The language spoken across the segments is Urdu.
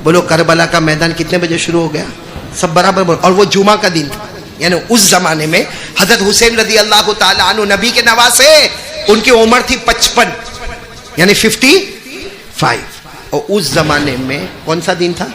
بولو کربلا کا میدان کتنے بجے شروع ہو گیا؟ سب برابر بولو. اور وہ جمعہ کا دن تھا. یعنی اس زمانے میں حضرت حسین رضی اللہ تعالی عنہ نبی کے نواسے، ان کی عمر تھی 55 یعنی 55. اور اس زمانے میں کون سا دن تھا؟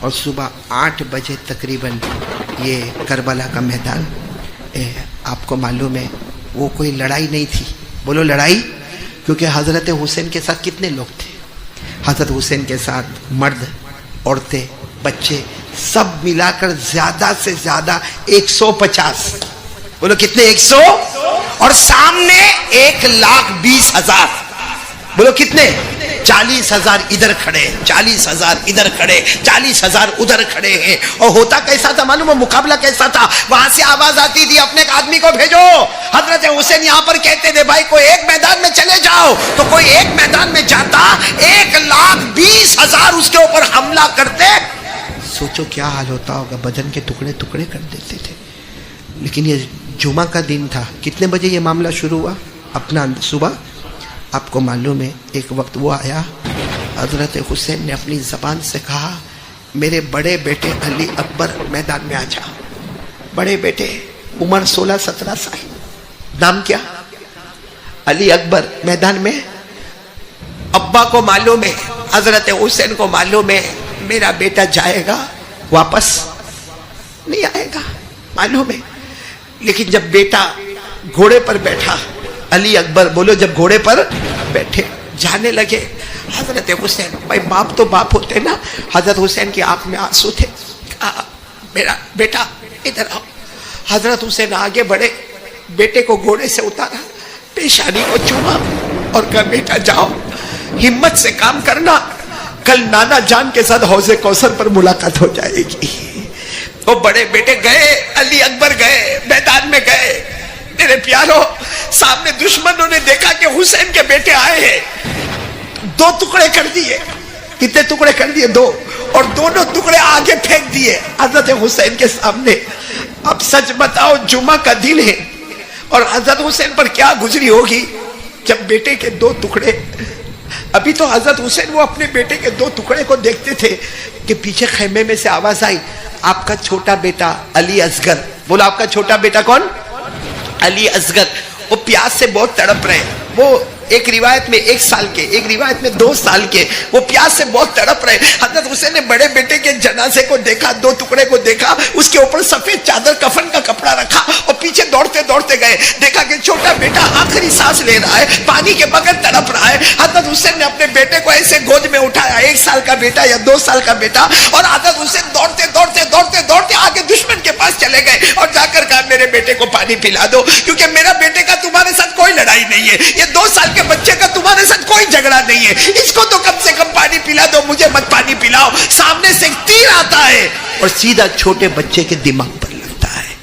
اور صبح 8 بجے تقریباً یہ کربلا کا میدان. آپ کو معلوم ہے وہ کوئی لڑائی نہیں تھی. بولو لڑائی. کیونکہ حضرت حسین کے ساتھ کتنے لوگ تھے؟ حضرت حسین کے ساتھ مرد، عورتیں، بچے سب ملا کر زیادہ سے زیادہ 150. بولو کتنے؟ 100. اور سامنے 1,20,000. بولو کتنے؟ 40,000 ادھر کھڑے، 40,000 ادھر کھڑے، 40,000 ادھر کھڑے ہیں. اور ہوتا کیسا تھا معلوم ہے؟ مقابلہ کیسا تھا؟ وہاں سے آواز آتی تھی اپنے ایک آدمی کو بھیجو. حضرت حسین یہاں پر کہتے تھے بھائی کوئی ایک میدان میں چلے جاؤ. تو کوئی ایک میدان میں جاتا، 1,20,000 اس کے اوپر حملہ کرتے. سوچو کیا حال ہوتا ہوگا. بدن کے ٹکڑے ٹکڑے کر دیتے تھے. لیکن یہ جمعہ کا دن تھا. کتنے بجے یہ معاملہ شروع ہوا؟ اپنا صبح. آپ کو معلوم ہے ایک وقت وہ آیا، حضرت حسین نے اپنی زبان سے کہا میرے بڑے بیٹے علی اکبر میدان میں آ جا. بڑے بیٹے عمر 16-17 سال، نام کیا؟ علی اکبر میدان میں. ابا کو معلوم ہے، حضرت حسین کو معلوم ہے میرا بیٹا جائے گا واپس نہیں آئے گا، معلوم ہے. لیکن جب بیٹا گھوڑے پر بیٹھا، علی اکبر بولو جب گھوڑے پر بیٹھے جانے لگے، حضرت حسین، بھائی باپ تو باپ ہوتے نا. حضرت حسین کی آنکھ میں آنسو تھے. کہا میرا بیٹا ادھر آؤ. حضرت حسین آگے بڑھے، بیٹے کو گھوڑے سے اتارا، پیشانی کو چوما اور کہا بیٹا جاؤ، ہمت سے کام کرنا، کل نانا جان کے ساتھ حوض کوثر پر ملاقات ہو جائے گی. وہ بڑے بیٹے گئے، علی اکبر گئے، میدان میں گئے. میرے پیارو، سامنے دشمنوں نے دیکھا کہ حسین کے بیٹے آئے ہیں. 2 ٹکڑے کر دیے. کتنے ٹکڑے کر دیے؟ 2. اور دونوں ٹکڑے آگے پھینک دیے حضرت حسین کے سامنے. اب سچ بتاؤ جمعہ کا دن ہے اور حضرت حسین پر کیا گزری ہوگی جب بیٹے کے 2 ٹکڑے. ابھی تو حضرت حسین وہ اپنے بیٹے کے 2 ٹکڑے کو دیکھتے تھے کہ پیچھے خیمے میں سے آواز آئی آپ کا چھوٹا بیٹا علی اصغر. بولا آپ کا چھوٹا بیٹا کون؟ علی اصغر. وہ پیاس سے بہت تڑپ رہے. وہ ایک روایت میں 1 سال کے، ایک روایت میں 2 سال کے، وہ پیاس سے بہت تڑپ رہے. حضرت حسین نے بڑے بیٹے کے جنازے کو دیکھا، 2 ٹکڑے کو دیکھا، اس کے اوپر سفید چادر کفن کا کپڑا رکھا اور پیچھے دوڑتے دوڑتے گئے. دیکھا کہ چھوٹا بیٹا آخری سانس لے رہا ہے، پانی کے بغیر تڑپ رہا ہے. حضرت حسین نے اپنے بیٹے کو ایسے گود میں اٹھایا، 1 سال کا بیٹا یا 2 سال کا بیٹا. اور حضرت حسین دوڑتے دوڑتے دوڑتے دوڑتے آگے دشمن کے پاس چلے گئے اور جا کر کہا میرے بیٹے کو پانی پلا دو، کیونکہ میرا بیٹے کا تمہارے ساتھ کوئی لڑائی نہیں ہے، یہ 2 سال کے بچے کا تمہارے ساتھ کوئی جھگڑا نہیں ہے، اس کو تو کم سے کم پانی پلا دو، مجھے مت پانی پلاؤ. سامنے سے ایک تیر آتا ہے اور سیدھا چھوٹے بچے کے دماغ پر لگتا ہے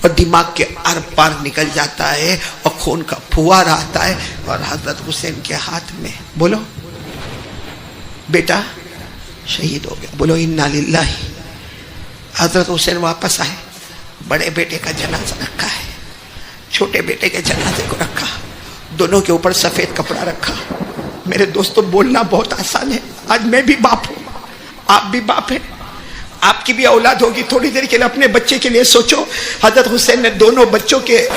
اور دماغ کے ار پار نکل جاتا ہے اور خون کا پھوار آتا ہے اور حضرت حسین کے ہاتھ میں. بولو بیٹا شہید ہو گیا. بولو انا للہ. حضرت حسین واپس آئے، بڑے بیٹے کا جنازہ رکھا ہے، چھوٹے بیٹے کے جنازے کو رکھا، دونوں کے اوپر سفید کپڑا رکھا. میرے دوستوں بولنا بہت آسان ہے. آج میں بھی باپ ہوں، آپ بھی باپ ہیں، آپ کی بھی اولاد ہوگی. تھوڑی دیر کے لیے اپنے بچے کے لیے سوچو. حضرت حسین نے دونوں بچوں کے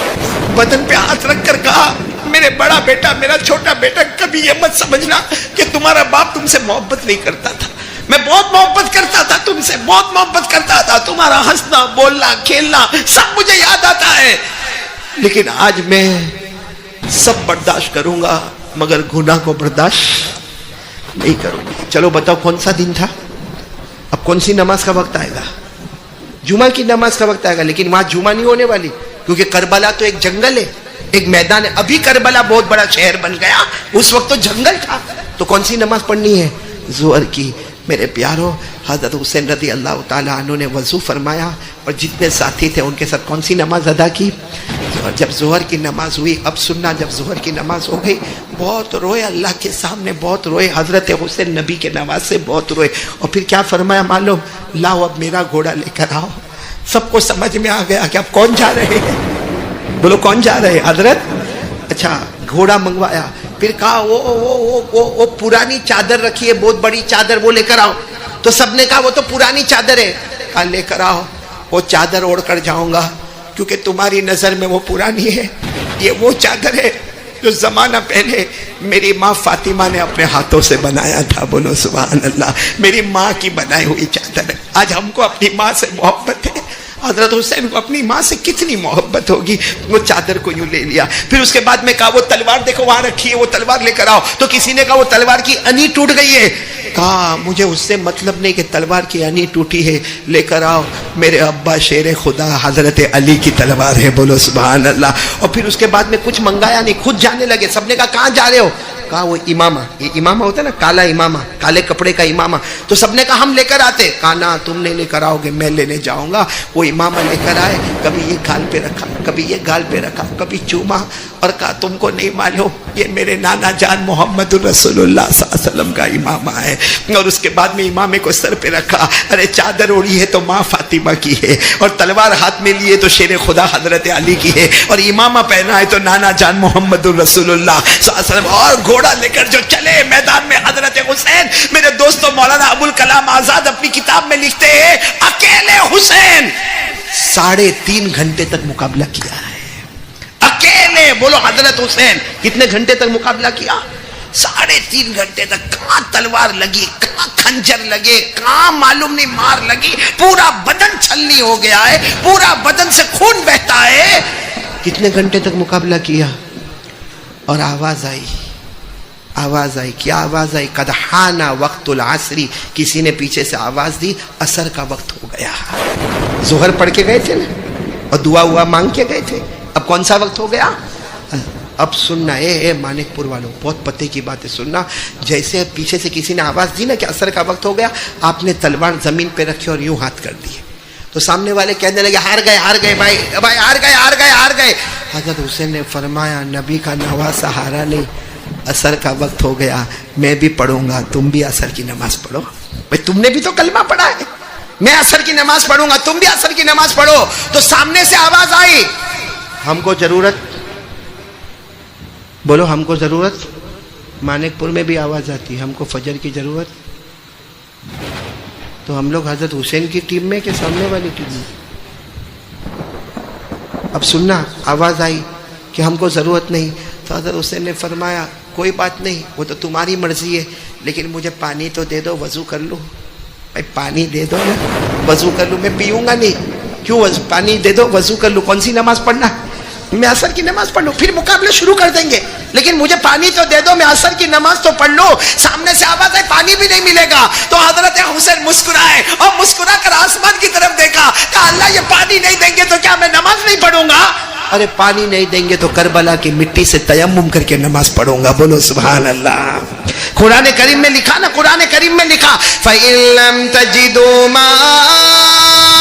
بدن پہ ہاتھ رکھ کر کہا میرے بڑا بیٹا، میرا چھوٹا بیٹا، کبھی یہ مت سمجھنا کہ تمہارا باپ تم سے محبت نہیں کرتا تھا. میں بہت محبت کرتا تھا تم سے، بہت محبت کرتا تھا. تمہارا ہنسنا، بولنا، کھیلنا سب مجھے یاد آتا ہے. لیکن آج میں سب برداشت کروں گا مگر گناہ کو برداشت نہیں کروں گا. چلو بتاؤ کون سا دن تھا؟ اب کون سی نماز کا وقت آئے گا؟ جمعہ کی نماز کا وقت آئے گا. لیکن وہاں جمعہ نہیں ہونے والی، کیونکہ کربلا تو ایک جنگل ہے، ایک میدان ہے. ابھی کربلا بہت بڑا شہر بن گیا، اس وقت تو جنگل تھا. تو کون سی نماز پڑھنی ہے؟ ظہر کی. میرے پیارو، حضرت حسین رضی اللہ تعالیٰ عنہ نے وضو فرمایا اور جتنے ساتھی تھے ان کے ساتھ کون سی نماز ادا کی؟ جب ظہر کی نماز ہوئی. اب سننا، جب ظہر کی نماز ہو گئی بہت روئے اللہ کے سامنے، بہت روئے. حضرت حسین نبی کے نواز سے بہت روئے. اور پھر کیا فرمایا معلوم؟ لاؤ اب میرا گھوڑا لے کر آؤ. سب کو سمجھ میں آ گیا کہ اب کون جا رہے ہیں. بولو کون جا رہے ہیں؟ حضرت. اچھا گھوڑا منگوایا. پھر کہا وہ پرانی چادر رکھی ہے، بہت بڑی چادر، وہ لے کر آؤ. تو سب نے کہا وہ تو پرانی چادر ہے. کہا لے کر آؤ. وہ چادر اوڑھ کر جاؤں گا کیونکہ تمہاری نظر میں وہ پرانی ہے. یہ وہ چادر ہے جو زمانہ پہلے میری ماں فاطمہ نے اپنے ہاتھوں سے بنایا تھا. بولو سبحان اللہ. میری ماں کی بنائی ہوئی چادر ہے. آج ہم کو اپنی ماں سے محبت ہے. حضرت حسین کو اپنی ماں سے کتنی محبت ہوگی. وہ چادر کو یوں لے لیا. پھر اس کے بعد میں کہا وہ تلوار دیکھو وہاں رکھی ہے, وہ تلوار لے کر آؤ. تو کسی نے کہا وہ تلوار کی انی ٹوٹ گئی ہے. کہا مجھے اس سے مطلب نہیں کہ تلوار کی انی ٹوٹی ہے, لے کر آؤ. میرے ابا شیر خدا حضرت علی کی تلوار ہے. بولو سبحان اللہ. اور پھر اس کے بعد میں کچھ منگایا نہیں, خود جانے لگے. سب نے کہا کہاں جا رہے ہو؟ کہا وہ امامہ, یہ امامہ ہوتا ہے نا, کالا امامہ, کالے کپڑے کا امامہ. تو سب نے کہا ہم لے کر آتے. کہا نہ تم نہیں لے کر آؤ گے, میں لینے جاؤں گا. وہ امامہ لے کر آئے. کبھی یہ گال پہ رکھا, کبھی یہ گال پہ رکھا, کبھی چوما, اور کہا تم کو نہیں معلوم یہ میرے نانا جان محمد الرسول اللہ صلی اللہ علیہ وسلم کا امامہ ہے. اور اس کے بعد میں امامے کو سر پہ رکھا. ارے چادر اوڑھی ہے تو ماں فاطمہ کی ہے, اور تلوار ہاتھ میں لیے تو شیر خدا حضرت علی کی ہے, اور امامہ پہنا ہے تو نانا جان محمد الرسول اللہ صلی اللہ علیہ وسلم. اور گھوڑا لے کر جو چلے میدان میں حضرت حسین. میرے دوستوں مولانا ابوالکلام آزاد اپنی کتاب میں لکھتے ہیں اکیلے حسین 3.5 گھنٹے تک مقابلہ کیا ہے. اکیلے. بولو حضرت حسین کتنے گھنٹے تک مقابلہ کیا؟ 3.5 گھنٹے تک. کہاں تلوار لگی, کہاں خنجر لگے, کہاں معلوم نہیں مار لگی. پورا بدن چھلنی ہو گیا ہے, پورا بدن سے خون بہتا ہے. کتنے گھنٹے تک مقابلہ کیا؟ اور آواز آئی. آواز آئی. کیا آواز آئی؟ قد حان وقت العصری. کسی نے پیچھے سے آواز دی عصر کا وقت ہو گیا. ظہر پڑھ کے گئے تھے نا, اور دعا ہوا مانگ کے گئے تھے. اب کون سا وقت ہو گیا؟ اب سننا اے مانک پور والوں, بہت پتے کی باتیں سننا. جیسے پیچھے سے کسی نے آواز دی نا کہ عصر کا وقت ہو گیا, آپ نے تلوار زمین پہ رکھی اور یوں ہاتھ کر دیے. تو سامنے والے کہنے لگے ہار گئے, ہار گئے بھائی, بھائی ہار گئے, ہار گئے, ہار گئے. حضرت حسین نے فرمایا نبی کا نواسا ہارا نہیں, عصر کا وقت ہو گیا, میں بھی پڑھوں گا, تم بھی عصر کی نماز پڑھو. بھائی تم نے بھی تو کلمہ پڑھا ہے, میں عصر کی نماز پڑھوں گا, تم بھی عصر کی نماز پڑھو. تو سامنے سے آواز آئی ہم کو ضرورت, بولو ہم کو ضرورت. مانک پور میں بھی آواز آتی ہم کو فجر کی ضرورت. تو ہم لوگ حضرت حسین کی ٹیم میں کہ سامنے والی ٹیم میں؟ اب سننا, آواز آئی کہ ہم کو ضرورت نہیں. تو حضرت حسین نے فرمایا کوئی بات نہیں, وہ تو تمہاری مرضی ہے, لیکن مجھے پانی تو دے دو, وضو کر لوں. بھائی پانی دے دو نا, وضو کر لوں. میں پیوں گا نہیں, کیوں پانی دے دو, وضو کر لوں. کون سی نماز پڑھنا؟ میں عصر کی نماز پڑھ لوں, پھر مقابلے شروع کر دیں گے, لیکن مجھے پانی تو دے دو, میں عصر کی نماز تو پڑھ لوں. سامنے سے آواز ہے پانی بھی نہیں ملے گا. تو حضرت حسین مسکرائے, اور مسکرا کر آسمان کی طرف دیکھا. کہا اللہ یہ پانی نہیں دیں گے تو کیا میں نماز نہیں پڑھوں گا؟ ارے پانی نہیں دیں گے تو کربلا کی مٹی سے تیمم کر کے نماز پڑھوں گا. بولو سبحان اللہ. قرآن کریم میں لکھا نا, قرآن کریم میں لکھا فَإِن لَمْ تَجِدُوا مَاءً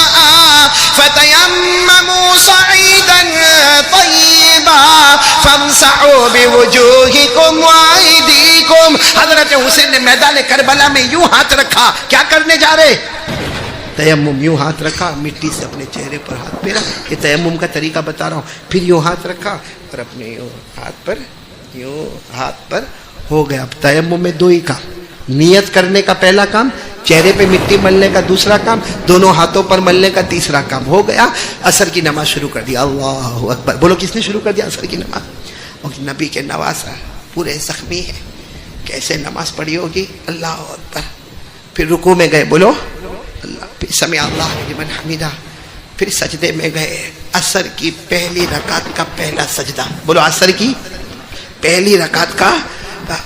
فَتَيَمَّمُوا صَعِيدًا طَيِّبًا فَامْسَحُوا بِوُجُوهِكُمْ وَأَيْدِيكُمْ. حضرت حسین نے میدان کربلا میں یوں ہاتھ رکھا. کیا کرنے جا رہے؟ تیمم. یوں ہاتھ رکھا, مٹی سے اپنے چہرے پر ہاتھ پھیرا. یہ تیمم کا طریقہ بتا رہا ہوں. پھر یوں ہاتھ رکھا اور اپنے یوں ہاتھ پر, یوں ہاتھ پر ہو گیا. اب تیمم میں 2 ہی کام, نیت کرنے کا پہلا کام, چہرے پہ مٹی ملنے کا دوسرا کام, دونوں ہاتھوں پر ملنے کا تیسرا کام. ہو گیا. عصر کی نماز شروع کر دیا. اللہ اکبر. بولو کس نے شروع کر دیا عصر کی نماز؟ اور نبی کے نواسا پورے زخمی ہے, کیسے نماز پڑھی ہوگی. اللہ اکبر. پھر رکوع میں گئے, بولو اللہ, پھر سمع اللہ لمن حمیدہ, پھر سجدے میں گئے. عصر کی پہلی رکعت کا پہلا سجدہ. بولو عصر کی پہلی رکعت کا.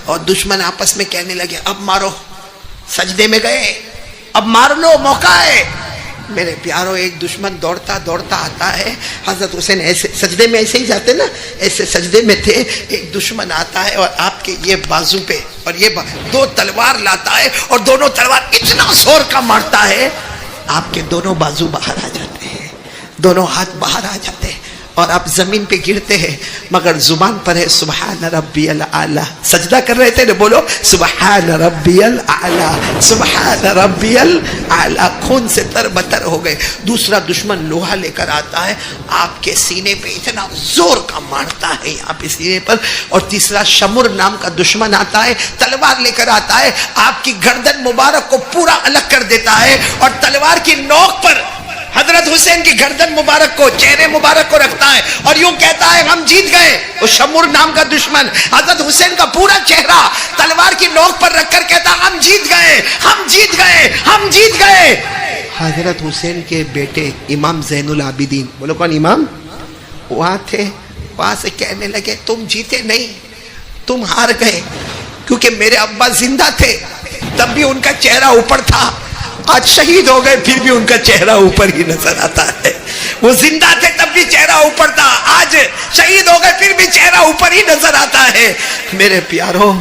اور دشمن آپس میں کہنے لگے اب مارو. سجدے میں گئے, اب مار لو, موقع ہے. میرے پیاروں, ایک دشمن دوڑتا دوڑتا آتا ہے. حضرت حسین ایسے سجدے میں ایسے ہی جاتے نا, ایسے سجدے میں تھے. ایک دشمن آتا ہے اور آپ کے یہ بازو پہ اور یہ 2 تلوار لاتا ہے, اور دونوں تلوار اتنا زور کا مارتا ہے آپ کے دونوں بازو باہر آ جاتے ہیں, دونوں ہاتھ باہر آ جاتے ہیں. اور اب زمین پہ گرتے ہیں مگر زبان پر ہے سبحان ربی الاعلی. سجدہ کر رہے تھے نا, بولو سبحان ربی الاعلی, سبحان ربی الاعلی. خون سے تر بتر ہو گئے. دوسرا دشمن لوہا لے کر آتا ہے, آپ کے سینے پہ اتنا زور کا مارتا ہے یہاں پہ سینے پر. اور تیسرا شمر نام کا دشمن آتا ہے, تلوار لے کر آتا ہے, آپ کی گردن مبارک کو پورا الگ کر دیتا ہے اور تلوار کی نوک پر حضرت حسین کی گردن مبارک کو, چہرے مبارک کو رکھتا ہے اور یوں کہتا ہے ہم جیت گئے. وہ شمر نام کا دشمن حضرت حسین کا پورا چہرہ تلوار کی نوک پر رکھ کر کہتا ہم جیت گئے, ہم جیت گئے, ہم جیت گئے. حضرت حسین کے بیٹے امام زین العابدین, بولو کون امام, وہاں تھے. وہاں سے کہنے لگے تم جیتے نہیں, تم ہار گئے, کیونکہ میرے ابا زندہ تھے تب بھی ان کا چہرہ اوپر تھا, آج شہید ہو گئے پھر بھی ان کا چہرہ اوپر ہی نظر آتا ہے. وہ زندہ تھے تب بھی چہرہ اوپر تھا, آج شہید ہو گئے پھر بھی چہرہ اوپر ہی نظر آتا ہے. میرے پیاروں,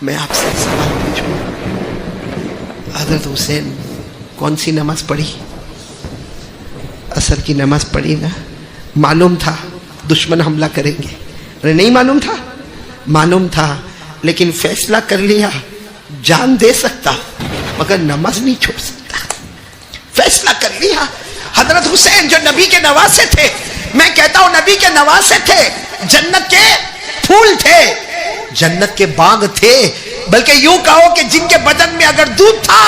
میں آپ سے سوال پوچھوں, حضرت حسین کون سی نماز پڑھی؟ عصر کی نماز پڑھی نا. معلوم تھا دشمن حملہ کریں گے, نہیں معلوم تھا؟ معلوم تھا, لیکن فیصلہ کر لیا جان دے سکتا مگر نماز نہیں چھوڑ سکتا. فیصلہ کر لیا. حضرت حسین جو نبی کے نواسے تھے, میں کہتا ہوں نبی کے نواسے تھے, جنت کے پھول تھے, جنت کے باغ تھے, بلکہ یوں کہو کہ جن کے بدن میں اگر دودھ تھا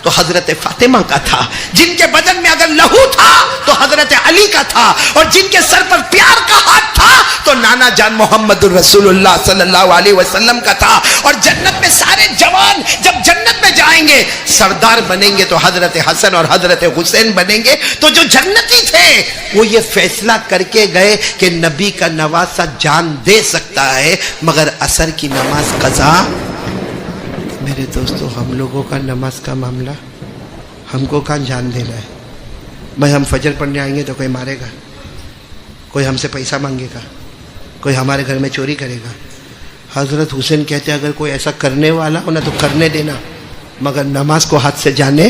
تو حضرت فاطمہ کا تھا, جن کے بدن میں اگر لہو تھا تو حضرت علی کا تھا, اور جن کے سر پر پیار کا ہاتھ تھا تو نانا جان محمد الرسول اللہ صلی اللہ علیہ وسلم کا تھا. اور جنت میں سارے جوان جب جنت میں جائیں گے سردار بنیں گے تو حضرت حسن اور حضرت حسین بنیں گے. تو جو جنتی تھے وہ یہ فیصلہ کر کے گئے کہ نبی کا نواسا جان دے سکتا ہے مگر عصر کی نماز قضا. میرے دوستو, ہم لوگوں کا نماز کا معاملہ ہم کو کہاں جان دینا ہے. بھائی ہم فجر پڑھنے آئیں گے تو کوئی مارے گا, کوئی ہم سے پیسہ مانگے گا, کوئی ہمارے گھر میں چوری کرے گا. حضرت حسین کہتے ہیں اگر کوئی ایسا کرنے والا ہو نا تو کرنے دینا مگر نماز کو ہاتھ سے جانے.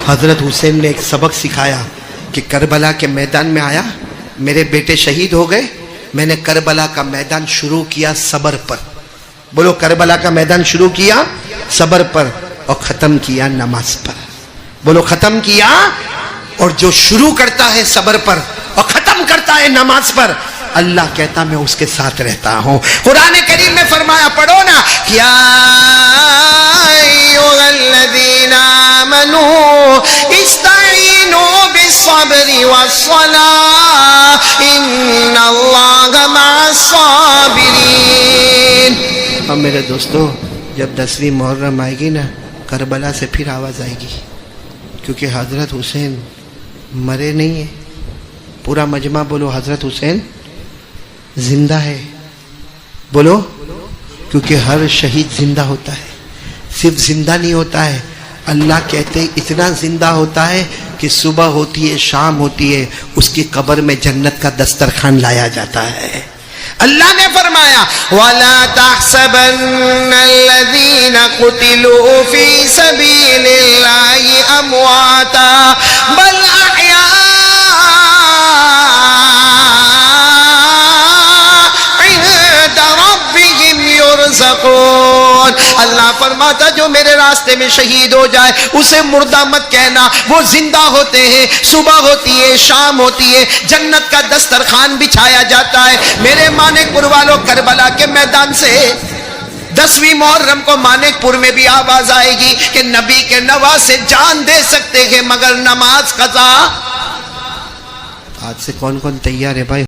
حضرت حسین نے ایک سبق سکھایا کہ کربلا کے میدان میں آیا, میرے بیٹے شہید ہو گئے, میں نے کربلا کا میدان شروع کیا صبر پر. بولو کربلا کا میدان شروع کیا صبر پر اور ختم کیا نماز پر. بولو ختم کیا. اور جو شروع کرتا ہے صبر پر اور ختم کرتا ہے نماز پر, اللہ کہتا میں اس کے ساتھ رہتا ہوں. قرآن کریم میں فرمایا, پڑھو نا, یا ایھا الذین آمنوا استعینوا بالصبر والصلاۃ ان اللہ مع الصابرین. اب میرے دوستو, جب 10ویں محرم آئے گی نا, کربلا سے پھر آواز آئے گی, کیونکہ حضرت حسین مرے نہیں ہیں. پورا مجمع بولو حضرت حسین زندہ ہے. بولو, کیونکہ ہر شہید زندہ ہوتا ہے, صرف زندہ نہیں ہوتا ہے, اللہ کہتے اتنا زندہ ہوتا ہے کہ صبح ہوتی ہے شام ہوتی ہے اس کی قبر میں جنت کا دسترخوان لایا جاتا ہے. اللہ نے فرمایا وَلَا تَحْسَبَنَّ الَّذِينَ قُتِلُوا فِي سَبِيلِ اللَّهِ أَمْوَاتًا بَلْ أَحْيَاءٌ عِندَ رَبِّهِمْ يُرْزَقُونَ. اللہ فرماتا جو میرے راستے میں شہید ہو جائے اسے مردہ مت کہنا, وہ زندہ ہوتے ہیں, صبح ہوتی ہے شام ہوتی ہے, جنت کا دسترخوان بچھایا جاتا ہے. میرے مانک پور والوں, کربلا کے میدان سے 10ویں محرم کو مانک پور میں بھی آواز آئے گی کہ نبی کے نواسے جان دے سکتے ہیں مگر نماز قضا. آج سے کون کون تیار ہے بھائی؟